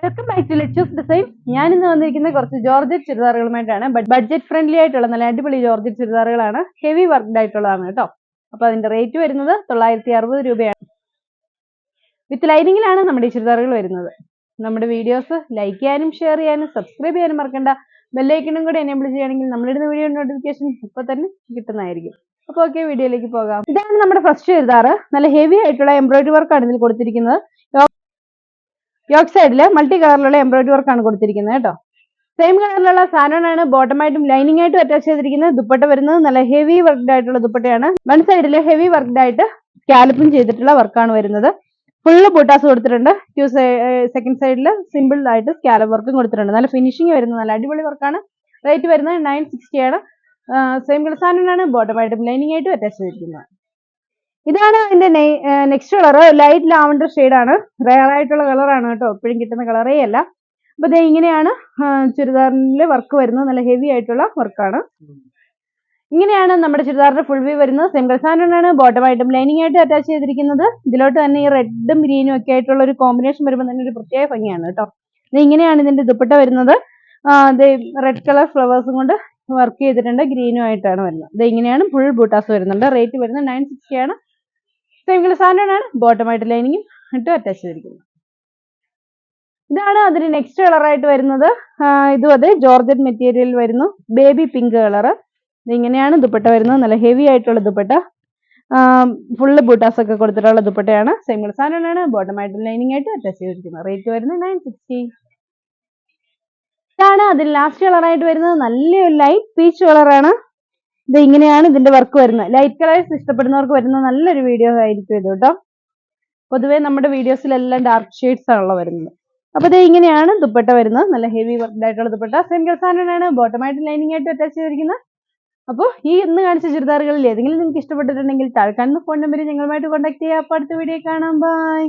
Welcome back to let's design. ഞാൻ ഇന്ന് വന്നിരിക്കുന്ന കുറച്ച് ജോർജറ്റ് ചുരിദാറുകളുമായിട്ടാണ്. ബഡ്ജറ്റ് ഫ്രണ്ട്ലി ആയിട്ടുള്ള നല്ല അടിപൊളി ജോർജറ്റ് ചുരിദാറുകളാണ്. ഹെവി വർക്ക്ഡ് ആയിട്ടുള്ളതാണ് കേട്ടോ. അപ്പൊ അതിന്റെ റേറ്റ് വരുന്നത് 960 രൂപയാണ്. വിത്ത് ലൈനിങ്ങിലാണ് നമ്മുടെ ഈ ചുരിദാറുകൾ വരുന്നത്. നമ്മുടെ വീഡിയോസ് ലൈക്ക് ചെയ്യാനും ഷെയർ ചെയ്യാനും സബ്സ്ക്രൈബ് ചെയ്യാനും മറക്കണ്ട. ബെല്ലൈക്കണും കൂടി എനേബിൾ ചെയ്യുകയാണെങ്കിൽ നമ്മളിടുന്ന വീഡിയോ നോട്ടിഫിക്കേഷൻ ഇപ്പൊ തന്നെ കിട്ടുന്നതായിരിക്കും. അപ്പൊ ഓക്കെ, വീഡിയോയിലേക്ക് പോകാം. ഇതാണ് നമ്മുടെ ഫസ്റ്റ് ചുരിദാർ. നല്ല ഹെവി ആയിട്ടുള്ള എംബ്രോയിഡറി വർക്കാണ് ഇതിൽ കൊടുത്തിരിക്കുന്നത്. യോക്ക് സൈഡില് മൾട്ടി കളറിലുള്ള എംബ്രോയിഡറി വർക്കാണ് കൊടുത്തിരിക്കുന്നത് കേട്ടോ. സെയിം കളറിലുള്ള സാധനമാണ് ബോട്ടമായിട്ടും ലൈനിങ് ആയിട്ടും അറ്റാച്ച് ചെയ്തിരിക്കുന്നത്. ദുപ്പട്ട വരുന്നത് നല്ല ഹെവി വർക്ക്ഡ് ആയിട്ടുള്ള ദുപ്പട്ടയാണ്. വൺ സൈഡിൽ ഹെവി വർക്ക്ഡ് ആയിട്ട് സ്കാലപ്പും ചെയ്തിട്ടുള്ള വർക്കാണ് വരുന്നത്. ഫുള്ള് ബൂട്ടാസ് കൊടുത്തിട്ടുണ്ട്. സെക്കൻഡ് സൈഡിൽ സിമ്പിൾ ആയിട്ട് സ്കാലപ്പ് വർക്കും കൊടുത്തിട്ടുണ്ട്. നല്ല ഫിനിഷിംഗ് വരുന്നത് നല്ല അടിപൊളി വർക്കാണ്. റേറ്റ് വരുന്നത് 960 ആണ്. സെയിം കളർ സാധനമാണ് ബോട്ടമായിട്ടും ലൈനിങ് ആയിട്ടും അറ്റാച്ച് ചെയ്തിരിക്കുന്നത്. ഇതാണ് അതിന്റെ നെക്സ്റ്റ് കളർ. ലൈറ്റ് ലാവണ്ടർ ഷെയ്ഡാണ്. റെയർ ആയിട്ടുള്ള കളറാണ് കേട്ടോ, എപ്പോഴും കിട്ടുന്ന കളറേ അല്ല. അപ്പൊ ഇത് ഇങ്ങനെയാണ് ചുരിദാറിന്റെ വർക്ക് വരുന്നത്. നല്ല ഹെവി ആയിട്ടുള്ള വർക്കാണ്. ഇങ്ങനെയാണ് നമ്മുടെ ചുരിദാറിന്റെ ഫുൾ വ്യൂ വരുന്നത്. സിംഗിൾ സാധനമാണ് ബോട്ടമായിട്ടും ലൈനിങ് ആയിട്ട് അറ്റാച്ച് ചെയ്തിരിക്കുന്നത്. ഇതിലോട്ട് തന്നെ ഈ റെഡും ഗ്രീനും ഒക്കെ ആയിട്ടുള്ള ഒരു കോമ്പിനേഷൻ വരുമ്പോൾ തന്നെ ഒരു പ്രത്യേക ഭംഗിയാണ് കേട്ടോ. ഇത് ഇങ്ങനെയാണ് ഇതിന്റെ ദുപ്പട്ട വരുന്നത്. റെഡ് കളർ ഫ്ലവേഴ്സും കൊണ്ട് വർക്ക് ചെയ്തിട്ടുണ്ട്. ഗ്രീനും ആയിട്ടാണ് വരുന്നത്. ഇത് ഇങ്ങനെയാണ് ഫുൾ ബൂട്ടാസ് വരുന്നുണ്ട്. റേറ്റ് വരുന്നത് 960 ആണ്. സെയിം കളർ സാധനമാണ് ബോട്ടമായിട്ട് ലൈനിങ്ങും ഇട്ട് അറ്റാച്ച് ചെയ്തിരിക്കുന്നത്. ഇതാണ് അതിന് നെക്സ്റ്റ് കളറായിട്ട് വരുന്നത്. ഇതും അതെ ജോർജറ്റ് മെറ്റീരിയൽ വരുന്നു. Baby pink colour. ഇതിങ്ങനെയാണ് ദുപ്പട്ട വരുന്നത്. നല്ല ഹെവി ആയിട്ടുള്ള ദുപ്പട്ട. ഫുള്ള് ബൂട്ടാസ് ഒക്കെ കൊടുത്തിട്ടുള്ള ദുപ്പട്ടയാണ്. സെയിം കളർ സാധനമാണ് ബോട്ടമായിട്ട് ലൈനിങ് ആയിട്ട് അറ്റാച്ച് ചെയ്തിരിക്കുന്നത്. റേറ്റ് വരുന്നത് 960. ഇതാണ് അതിൽ ലാസ്റ്റ് കളറായിട്ട് വരുന്നത്. നല്ലൊരു ലൈറ്റ് പീച്ച് കളറാണ്. ഇത് ഇങ്ങനെയാണ് ഇതിന്റെ വർക്ക് വരുന്നത്. ലൈറ്റ് കളേഴ്സ് ഇഷ്ടപ്പെടുന്നവർക്ക് വരുന്ന നല്ലൊരു വീഡിയോ ആയിരിക്കും ഇത് കേട്ടോ. പൊതുവേ നമ്മുടെ വീഡിയോസിലെല്ലാം ഡാർക്ക് ഷെയ്ഡ്സ് ആണല്ലോ വരുന്നത്. അപ്പൊ ഇത് ഇങ്ങനെയാണ് ദുപ്പട്ട വരുന്നത്. നല്ല ഹെവി വർക്ക്ഡ് ആയിട്ടുള്ള ദുപ്പട്ട. സെയിം കളർ സാധനമാണ് ബോട്ടമായിട്ട് ലൈനിങ് ആയിട്ട് അറ്റാച്ച് ചെയ്തിരിക്കുന്നത്. അപ്പോൾ ഈ ഇന്ന് കാണിച്ച ചുരിദാറുകളിൽ ഏതെങ്കിലും നിങ്ങൾക്ക് ഇഷ്ടപ്പെട്ടിട്ടുണ്ടെങ്കിൽ താഴെ കാണുന്ന ഫോൺ നമ്പറിൽ ഞങ്ങളുമായിട്ട് കോൺടാക്ട് ചെയ്യുക. അപ്പോൾ അടുത്ത വീഡിയോ കാണാം. ബൈ.